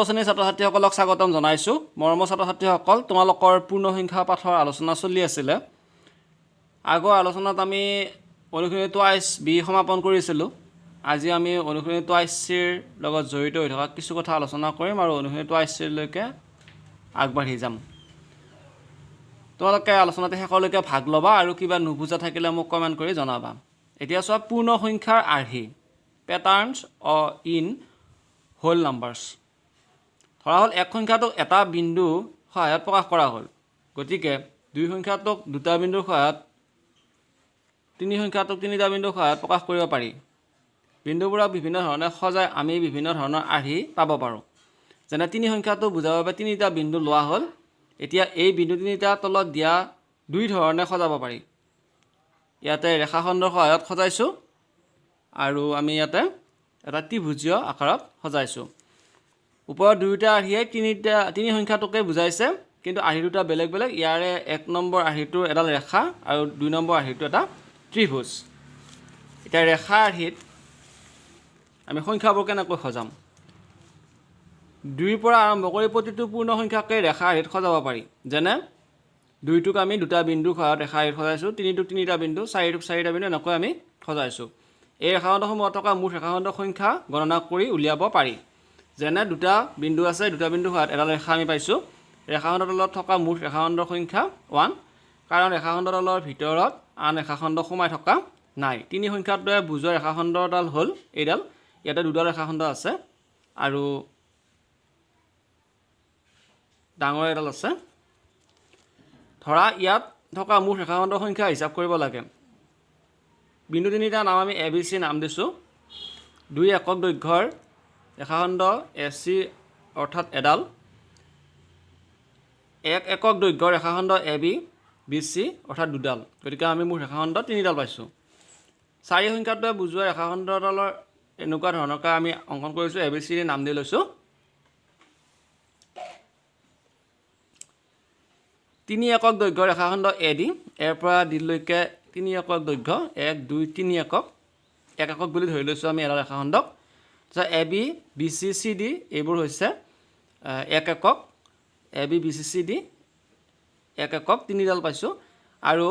শ্ৰেণীৰ ছাত্ৰ-ছাত্ৰীসকলক স্বাগতম জনাইছোঁ। মৰমৰ ছাত্ৰ-ছাত্ৰীসকল, তোমালোকৰ পূৰ্ণসংখ্যা পাঠৰ আলোচনা চলি আছিলে। আগৰ আলোচনাত আমি অনুশীলনী টুৱাইছ বি সমাপন কৰিছিলোঁ। আজি আমি অনুশীলনী টুৱাইছ চিৰ লগত জড়িত হৈ থকা কিছু কথা আলোচনা কৰিম আৰু অনুশীলনী টুৱাইছ চিলৈকে আগবাঢ়ি যাম। তোমালোকে আলোচনাতে শেষলৈকে ভাগ ল'বা আৰু কিবা নুবুজা থাকিলে মোক কমেণ্ট কৰি জনাবা। এতিয়া চোৱা, পূৰ্ণসংখ্যাৰ আৰ্হি, পেটাৰ্নছ ইন হোল নাম্বাৰ্ছ। ধৰা হ'ল এক সংখ্যাটোক এটা বিন্দু সহায়ত প্ৰকাশ কৰা হ'ল, গতিকে দুই সংখ্যাটোক দুটা বিন্দুৰ সহায়ত, তিনি সংখ্যাটোক তিনিটা বিন্দুৰ সহায়ত প্ৰকাশ কৰিব পাৰি। বিন্দুবোৰক বিভিন্ন ধৰণে সজাই আমি বিভিন্ন ধৰণৰ আৰ্হি পাব পাৰোঁ। যেনে তিনি সংখ্যাটো বুজাবৰ বাবে তিনিটা বিন্দু লোৱা হ'ল। এতিয়া এই বিন্দু তিনিটা তলত দিয়া দুই ধৰণে সজাব পাৰি। ইয়াতে ৰেখাখণ্ডৰ সহায়ত সজাইছোঁ আৰু আমি ইয়াতে এটা ত্ৰিভুজীয় আকাৰত সজাইছোঁ। ওপৰত দুয়োটা আৰ্হিয়ে তিনি সংখ্যাটোকে বুজাইছে, কিন্তু আৰ্হি দুটা বেলেগ বেলেগ। ইয়াৰে এক নম্বৰ আৰ্হিটোৰ এডাল ৰেখা আৰু দুই নম্বৰ আৰ্হিটো এটা ত্ৰিভুজ। এতিয়া ৰেখা আৰ্হিত আমি সংখ্যাবোৰ কেনেকৈ সজাম? দুইৰ পৰা আৰম্ভ কৰি প্ৰতিটো পূৰ্ণ সংখ্যাকে ৰেখা আৰ্হিত সজাব পাৰি। যেনে দুইটোক আমি দুটা বিন্দুৰ সহায়ত ৰেখা আৰ্হিত সজাইছোঁ, তিনিটোক তিনিটা বিন্দু, চাৰিটোক চাৰিটা বিন্দু, এনেকৈ আমি সজাইছোঁ। এই ৰেখাখণ্ডসমূহত থকা মুঠ ৰেখাখণ্ডৰ সংখ্যা গণনা কৰি উলিয়াব পাৰি। যেনে দুটা বিন্দু আছে, দুটা বিন্দুৰ সহায়ত এডাল ৰেখা আমি পাইছোঁ। ৰেখাখণ্ডৰ তলত থকা মুঠ ৰেখাখণ্ডৰ সংখ্যা 1, কাৰণ ৰেখাখণ্ডৰ তলৰ ভিতৰত আন ৰেখাখণ্ড সোমাই থকা নাই। তিনি সংখ্যাটোৱে বুজোৱা ৰেখাখণ্ডডাল হ'ল এইডাল। ইয়াতে দুডাল ৰেখাখণ্ড আছে আৰু ডাঙৰ এডাল আছে। ধৰা ইয়াত থকা মুঠ ৰেখাখণ্ডৰ সংখ্যা হিচাপ কৰিব লাগে। বিন্দু তিনিটাৰ নাম আমি এ বি চি নাম দিছোঁ। 2 একক দৈৰ্ঘ্যৰ ৰেখাখণ্ড এ চি অৰ্থাৎ এডাল, 1 একক দৈৰ্ঘ্যৰ ৰেখাখণ্ড এ বি বি চি অৰ্থাৎ দুডাল, গতিকে আমি মুঠ ৰেখাখণ্ড তিনিডাল পাইছোঁ। 4 সংখ্যাটোৱে বুজোৱা ৰেখাখণ্ডডালৰ এনেকুৱা ধৰণৰকৈ আমি অংকন কৰিছোঁ, এ বি চি নাম দি লৈছোঁ। 3 একক দৈৰ্ঘ্যৰ ৰেখাখণ্ড এ ডি, এৰ পৰা ডিলৈকে 3 একক দৈৰ্ঘ্য, 1 2 3 একক, 1 একক বুলি ধৰি লৈছোঁ আমি এডাল ৰেখাখণ্ডক। তাৰপিছত A B B C C D এইবোৰ হৈছে 1 একক, A B B C C D 1 একক, তিনিডাল পাইছোঁ। আৰু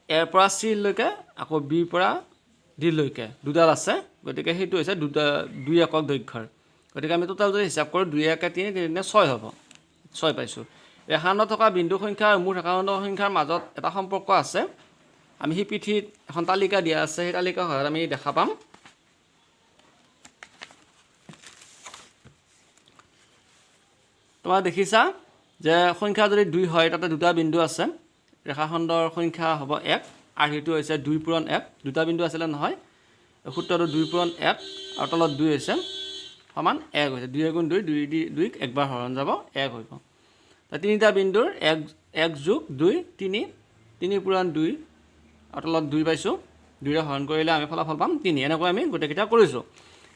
এৰ পৰা চিলৈকে আকৌ বিৰ পৰা ডিলৈকে দুডাল আছে, গতিকে সেইটো হৈছে 2 একক দৈৰ্ঘ্যৰ। গতিকে আমি টোটেল যদি হিচাপ কৰোঁ 2 1 3 3 6 হ'ব, 6 পাইছোঁ। ৰেখাখণ্ডত থকা বিন্দু সংখ্যা আৰু মুঠ ৰেখাখণ্ডৰ সংখ্যাৰ মাজত এটা সম্পৰ্ক আছে। আমি সেই পিঠিত এখন তালিকা দিয়া আছে, সেই তালিকাৰ সহায়ত আমি দেখা পাম। তোমাৰ দেখিছা যে সংখ্যা যদি 2 হয়, তাতে দুটা বিন্দু আছে, ৰেখাখণ্ডৰ সংখ্যা হ'ব 1, আৰ্হিটো হৈছে 2 পূৰণ 1, দুটা বিন্দু আছিলে নহয়, সূত্ৰটো 2 পূৰণ 1 আৰু তলত 2 হৈছে সমান 1 হৈছে। 2 গুণ 2, 2ক একবাৰ হৰণ যাব, 1 হ'ব। তিনিটা বিন্দুৰ 1 যোগ 2 3, 3 পূৰণ 2 আৰু তলত 2 পাইছোঁ, 2ৰে হৰণ কৰিলে আমি ফলাফল পাম 3। এনেকৈ আমি গোটেইকেইটা কৰিছোঁ।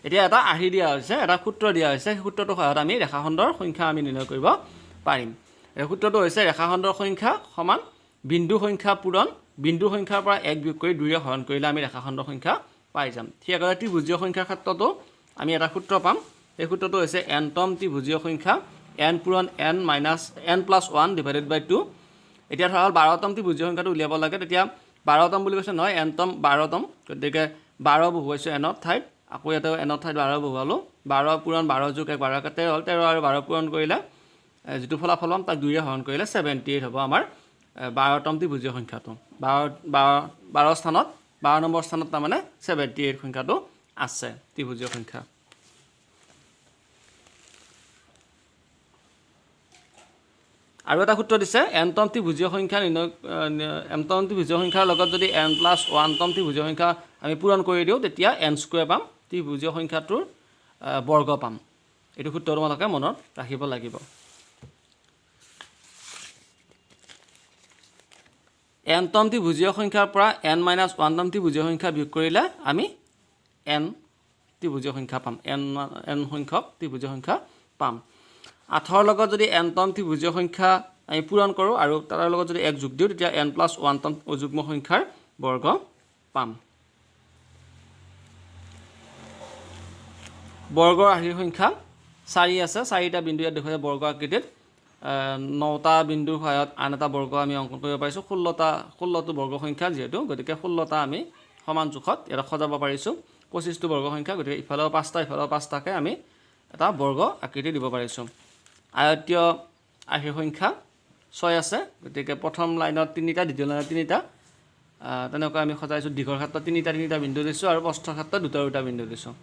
এতিয়া এটা আৰ্হি দিয়া হৈছে, এটা সূত্ৰ দিয়া হৈছে, সেই সূত্ৰটোৰ সহায়ত আমি ৰেখাখণ্ডৰ সংখ্যা আমি নিৰ্ণয় কৰিব পাৰিম। এই সূত্ৰটো হৈছে ৰেখাখণ্ডৰ সংখ্যা সমান বিন্দু সংখ্যা পূৰণ বিন্দুৰ সংখ্যাৰ পৰা 1 বিয়োগ কৰি 2ৰে হৰণ কৰিলে আমি ৰেখাখণ্ডৰ সংখ্যা পাই যাম। ঠিক একেদৰে ত্ৰিভুজীয় সংখ্যাৰ ক্ষেত্ৰতো আমি এটা সূত্ৰ পাম। এই সূত্ৰটো হৈছে n-তম ত্ৰিভুজীয় সংখ্যা n পূৰণ n+1 ডিভাইডেড বাই 2। এতিয়া ধৰা হ'ল 12তম ত্ৰিভুজীয় সংখ্যাটো উলিয়াব লাগে, তেতিয়া 12তম বুলি কৈছে নহয়, n-তম 12তম, গতিকে 12 বহুৱাইছোঁ n-ৰ ঠাইত, আকৌ ইয়াতে n-ৰ ঠাইত 12 বহুৱালোঁ। 12 পূৰণ 12 যোগ 1 12 13 হ'ল, 13 আৰু 12 পূৰণ কৰিলে যিটো ফলাফল পাম তাক 2ৰে হৰণ কৰিলে 78 হ'ব আমাৰ 12তম ত্ৰিভুজীয় সংখ্যাটো। 12 স্থানত 12 নম্বৰ স্থানত তাৰমানে 78 সংখ্যাটো আছে ত্ৰিভুজীয় সংখ্যা। আৰু এটা সূত্ৰ দিছে, n-তম ত্ৰিভুজীয় সংখ্যা n-তম ত্ৰিভুজীয় সংখ্যাৰ লগত যদি n+1তম ত্ৰিভুজীয় সংখ্যা আমি পূৰণ কৰি দিওঁ, তেতিয়া n² পাম, ত্ৰিভুজীয় সংখ্যাটোৰ বৰ্গ পাম। এইটো সূত্ৰ তোমালোকে মনত ৰাখিব লাগিব। n-তম ত্ৰিভুজীয় সংখ্যাৰ পৰা n-1তম ত্ৰিভুজীয় সংখ্যা বিয়োগ কৰিলে আমি n ত্ৰিভুজীয় সংখ্যা পাম, n সংখ্যক ত্ৰিভুজীয় সংখ্যা পাম। 8ৰ লগত যদি n-তম ত্ৰিভুজীয় সংখ্যা আমি পূৰণ কৰোঁ আৰু তাৰ লগত যদি 1 যোগ দিওঁ, তেতিয়া n+1তম অযুগ্ম সংখ্যাৰ বৰ্গ পাম। বৰ্গৰ আৰ্হিৰ সংখ্যা 4 আছে 4টা বিন্দু ইয়াত দেখুৱাইছে বৰ্গ আকৃতিত 9টা বিন্দুৰ সহায়ত আন এটা বৰ্গ আমি অংকন কৰিব পাৰিছোঁ 16টো বৰ্গ সংখ্যা যেহেতু গতিকে 16টা আমি সমান জোখত ইয়াত সজাব পাৰিছোঁ 25টো বৰ্গ সংখ্যা গতিকে ইফালেও 5টা ইফালেও 5টাকে আমি এটা বৰ্গ আকৃতি দিব পাৰিছোঁ আয়তীয় আৰ্হিৰ সংখ্যা 6 আছে গতিকে প্ৰথম লাইনত 3টা দ্বিতীয় লাইনত 3টা তেনেকৈ আমি সজাইছোঁ দীঘৰ ক্ষেত্ৰত 3টা বিন্দু দিছোঁ আৰু প্ৰস্থৰ ক্ষেত্ৰত 2টা বিন্দু দিছোঁ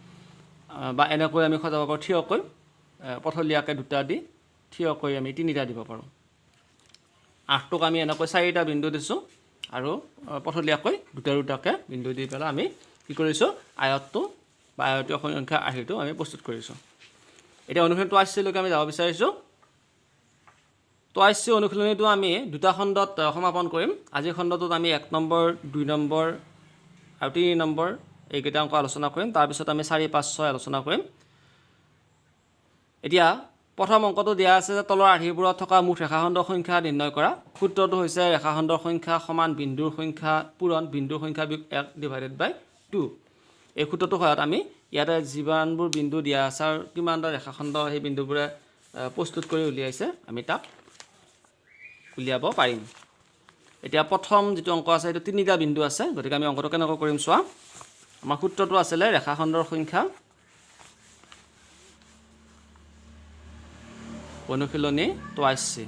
বা এনেকৈ আমি সজাব পাৰোঁ থিয়কৈ পথলীয়াকৈ 2টা দি থিয়কৈ আমি 3টা দিব পাৰোঁ 8টোক আমি এনেকৈ 4টা বিন্দু দিছোঁ আৰু পথলীয়াকৈ 2টাকৈ বিন্দু দি পেলাই আমি কি কৰিছোঁ আয়তটো বা আয়তীয় সংখ্যা আৰ্হিটো আমি প্ৰস্তুত কৰিছোঁ এতিয়া অনুশীলন 82 লৈকে আমি যাব বিচাৰিছোঁ 82 অনুশীলনীটো আমি 2টা খণ্ডত সমাপন কৰিম আজিৰ খণ্ডটোত আমি 1 নম্বৰ 2 নম্বৰ আৰু 3 নম্বৰ এইকেইটা অংক আলোচনা কৰিম তাৰপিছত আমি 4 5 6 আলোচনা কৰিম এতিয়া প্ৰথম অংকটো দিয়া আছে যে তলৰ আৰ্হিবোৰত থকা মুঠ ৰেখাখণ্ডৰ সংখ্যা নিৰ্ণয় কৰা সূত্ৰটো হৈছে ৰেখাখণ্ডৰ সংখ্যা সমান বিন্দুৰ সংখ্যা পূৰণ বিন্দুৰ সংখ্যা বিয়োগ 1 ডিভাইডেড বাই 2 এই সূত্ৰটোৰ সহায়ত আমি ইয়াতে যিমানবোৰ বিন্দু দিয়া আছে আৰু কিমানটা ৰেখাখণ্ড সেই বিন্দুবোৰে প্ৰস্তুত কৰি উলিয়াইছে আমি তাক উলিয়াব পাৰিম এতিয়া প্ৰথম যেটো অংক আছে এটা 3টা বিন্দু আছে গতিকে আমি অংকটো কেনেকৈ কৰিম চোৱা আমাৰ সূত্ৰটো আছে ৰেখাখণ্ডৰ সংখ্যা অনুশীলনী 82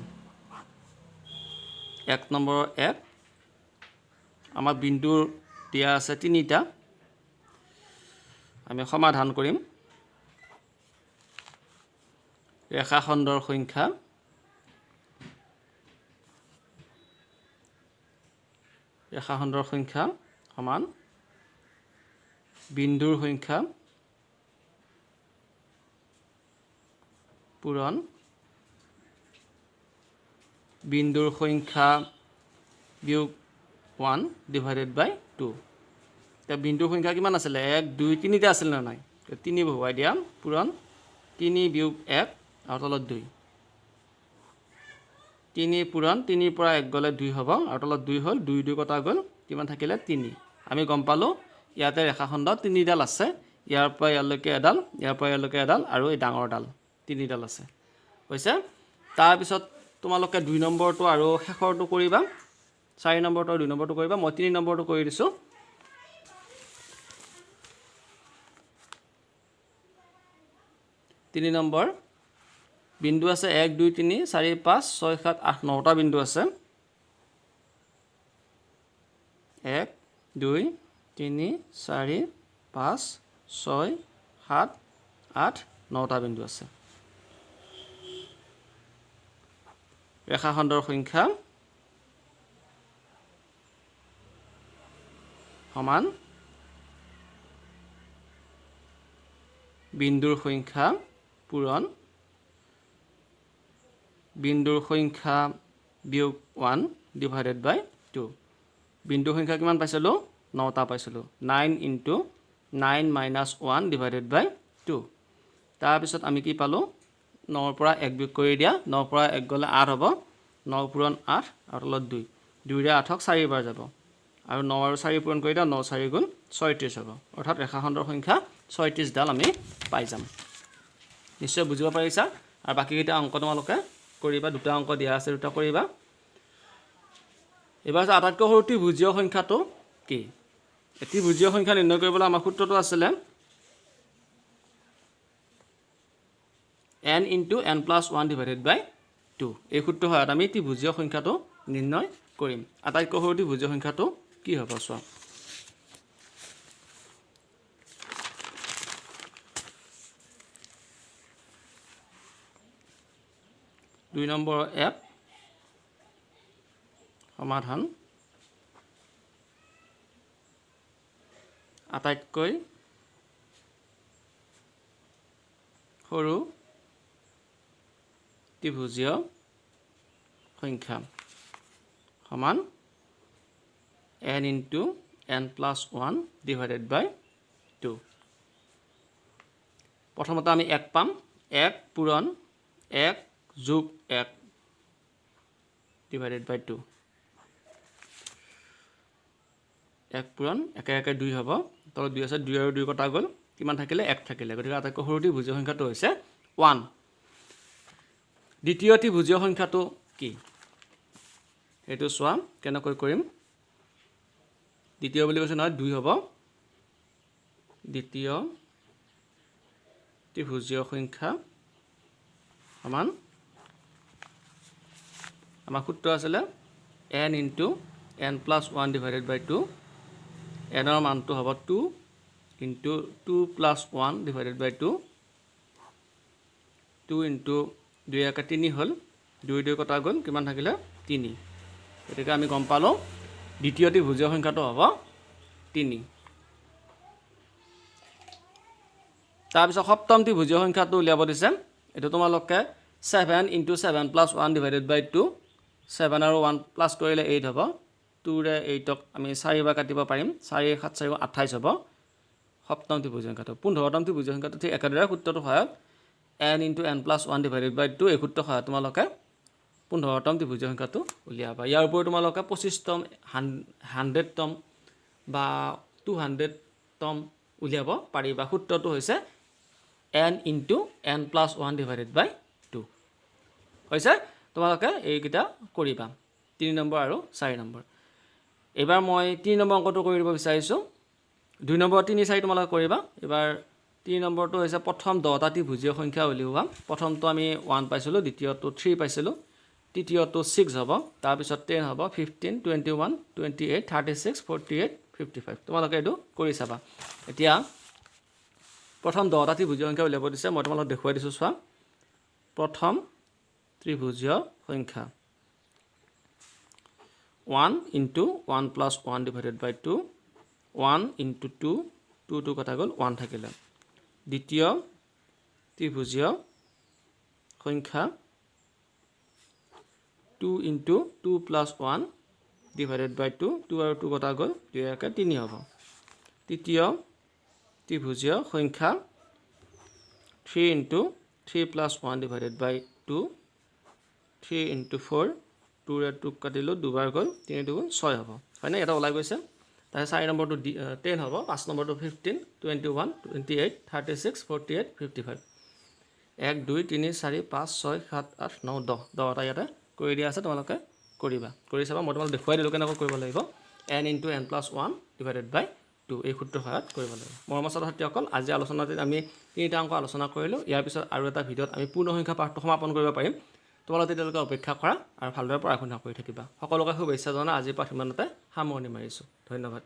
1 নম্বৰ 1 আমাৰ বিন্দু দিয়া আছে 3টা আমি সমাধান কৰিম ৰেখাখণ্ডৰ সংখ্যা সমান বিন্দুৰ সংখ্যা পূৰণ বিন্দুৰ সংখ্যা বিয়োগ 1 ডিভাইডেড বাই 2 এতিয়া বিন্দুৰ সংখ্যা কিমান আছিল 1 2 3টা আছিল না নাই 3 বহুৱাই দিয়া পূৰণ 3 বিয়োগ 1 আৰু তলত 2 3 পূৰণ 3 পৰা 1 গ'লে 2 হ'ব আৰু তলত 2 হ'ল 2 2 কটা গ'ল কিমান থাকিলে 3 আমি গম পালোঁ ইয়াতে ৰেখাখণ্ডত 3ডাল আছে ইয়াৰ পৰা ইয়ালৈকে এডাল ইয়াৰ পৰা ইয়ালৈকে এডাল আৰু এই ডাঙৰডাল 3ডাল আছে হৈছে তাৰপিছত তোমালোকে 2 নম্বৰটো আৰু শেষৰটো কৰিবা 4 নম্বৰটো আৰু 2 নম্বৰটো কৰিবা মই 3 নম্বৰটো কৰি দিছোঁ 3 নম্বৰ বিন্দু আছে 1 2 3 4 5 6 7 8 9টা বিন্দু আছে 1 2 3 4 5 6 7 8 9টা বিন্দু আছে ৰেখাখণ্ডৰ সংখ্যা সমান বিন্দুৰ সংখ্যা পূৰণ বিন্দুৰ সংখ্যা বিয়োগ 1 ডিভাইডেড বাই 2 বিন্দুৰ সংখ্যা কিমান পাইছিলোঁ 9টা পাইছিলোঁ 9 * 9 - 1 ডিভাইডেড বাই 2 তাৰপিছত আমি কি পালোঁ 9ৰ পৰা 1 বিয়োগ কৰি দিয়া 9ৰ পৰা 1 গ'লে 8 হ'ব 9 পূৰণ 8 আৰু তলত 2 2ৰে 8ক 4 বাৰ যাব আৰু 9 আৰু 4 পূৰণ কৰি দিয়া 9 4 গুণ 36 হ'ব অৰ্থাৎ ৰেখাখণ্ডৰ সংখ্যা 36ডাল আমি পাই যাম নিশ্চয় বুজিব পাৰিছা আৰু বাকীকেইটা অংক তোমালোকে কৰিবা 2টা অংক দিয়া আছে 2টা কৰিবা এবাৰ আটাইতকৈ সৰু ত্ৰিভুজীয় সংখ্যাটো কি ত্ৰিভুজীয় সংখ্যা নিৰ্ণয় কৰিবলৈ আমাৰ সূত্ৰটো আছিলে n * n + 1 ডিভাইডেড বাই 2 এই সূত্ৰৰ সহায়ত আমি ত্ৰিভুজীয় সংখ্যাটো নিৰ্ণয় কৰিম আটাইতকৈ সৰু ত্ৰিভুজীয় সংখ্যাটো কি হ'ব চোৱা 2 নম্বৰ 1 সমাধান আটাইতকৈ সৰু ত্ৰিভুজীয় সংখ্যা সমান n * n + 1 ডিভাইডেড বাই 2 প্ৰথমতে আমি 1 পাম 1 পূৰণ 1 যোগ 1 ডিভাইডেড বাই 2 1 পূৰণ 1 2 হ'ব তলত 2 আছে 2 আৰু 2 কটা গ'ল কিমান থাকিলে 1 থাকিলে গতিকে আটাইতকৈ সৰু ত্ৰিভুজীয় সংখ্যাটো হৈছে 1 দ্বিতীয় ত্ৰিভুজীয় সংখ্যাটো কি এইটো চোৱা কেনেকৈ কৰিম দ্বিতীয় বুলি কৈছে নহয় 2 হ'ব দ্বিতীয় ত্ৰিভুজীয় সংখ্যা সমান আমাৰ সূত্ৰ আছিল n * n + 1 / 2 n ৰ মানটো হ'ব 2 * 2 + 1 / 2 2 * 2 = 3 হ'ল 2 2 কটা গ'ল কিমান থাকিলে 3 গতিকে আমি গম পালোঁ দ্বিতীয় ত্ৰিভুজীয় সংখ্যাটো হ'ব 3 তাৰপিছত সপ্তম ত্ৰিভুজীয় সংখ্যাটো উলিয়াব দিছে এইটো তোমালোকে 7 * 7 + 1 / 2 7 আৰু 1 প্লাছ কৰিলে 8 হ'ব 2 ৰে 8ক আমি 4 বাৰ কাটিব পাৰিম 4 7 4 28 হ'ব সপ্তম ত্ৰিভুজীয় সংখ্যাটো 15তম ত্ৰিভুজীয় সংখ্যাটো ঠিক একেদৰে সূত্ৰটো সহায়ত n * n + 1 / 2 এই সূত্ৰৰ সহায়ত তোমালোকে 15তম ত্ৰিভুজীয় সংখ্যাটো উলিয়াবা ইয়াৰ উপৰিও তোমালোকে 25তম 100তম বা 200তম উলিয়াব পাৰিবা সূত্ৰটো হৈছে n * n + 1 / 2 হৈছে তোমালোকে এইকেইটা কৰিবা 3 নম্বৰ আৰু 4 নম্বৰ এবাৰ মই 3 নম্বৰ অংকটো কৰি দিব বিচাৰিছোঁ 2 নম্বৰ 3 4 তোমালোকে কৰিবা এবাৰ 3 নম্বৰটো হৈছে প্ৰথম 10টা ত্ৰিভুজীয় সংখ্যা উলিওৱা প্ৰথমটো আমি 1 পাইছিলোঁ দ্বিতীয়টো 3 পাইছিলোঁ তৃতীয়টো 6 হ'ব তাৰপিছত 10 হ'ব 15 21 28 36 48 55 তোমালোকে এইটো কৰি চাবা এতিয়া প্ৰথম 10টা ত্ৰিভুজীয় সংখ্যা উলিয়াব দিছে মই তোমালোকক দেখুৱাই দিছোঁ চোৱা প্ৰথম ত্ৰিভুজীয় সংখ্যা 1 * 1 + 1 / 2 1 * 2 2 2 কটা গ'ল 1 থাকিলে দ্বিতীয় ত্ৰিভুজীয় সংখ্যা 2 * 2 + 1 / 2 2 আৰু 2 কটা গ'ল 2 × 3 হ'ব তৃতীয় ত্ৰিভুজীয় সংখ্যা 3 * 3 + 1 / 2 3 × 4 2 ৰে 2 কাটিলোঁ 2 বাৰ গ'ল 3 2 6 হ'ব হয়নে এটা ওলাই গৈছে তাৰপিছত 4 নম্বৰটো 10 হ'ব 5 নম্বৰটো 15 21 28 36 48 55 1 2 3 4 5 6 7 8 9 10 10টা ইয়াতে কৰি দিয়া আছে তোমালোকে কৰিবা কৰি চাবা মই তোমালোকক দেখুৱাই দিলোঁ কেনেকৈ কৰিব লাগিব n * n + 1 / 2 এই সূত্ৰৰ সহায়ত কৰিব লাগিব মৰমৰ ছাত্ৰ ছাত্ৰীসকল আজি আলোচনাত আমি 3টা অংক আলোচনা কৰিলোঁ ইয়াৰ পিছত আৰু এটা ভিডিঅ'ত আমি পূৰ্ণ সংখ্যা পাঠটো সমাপন কৰিব পাৰিম তোমালোকে তেতিয়ালৈকে অপেক্ষা কৰা আৰু ভালদৰে পঢ়া শুনা কৰি থাকিবা সকলোকে শুভেচ্ছা জনাই আজিৰ পাঠ ইমানতে সামৰণি মাৰিছোঁ ধন্যবাদ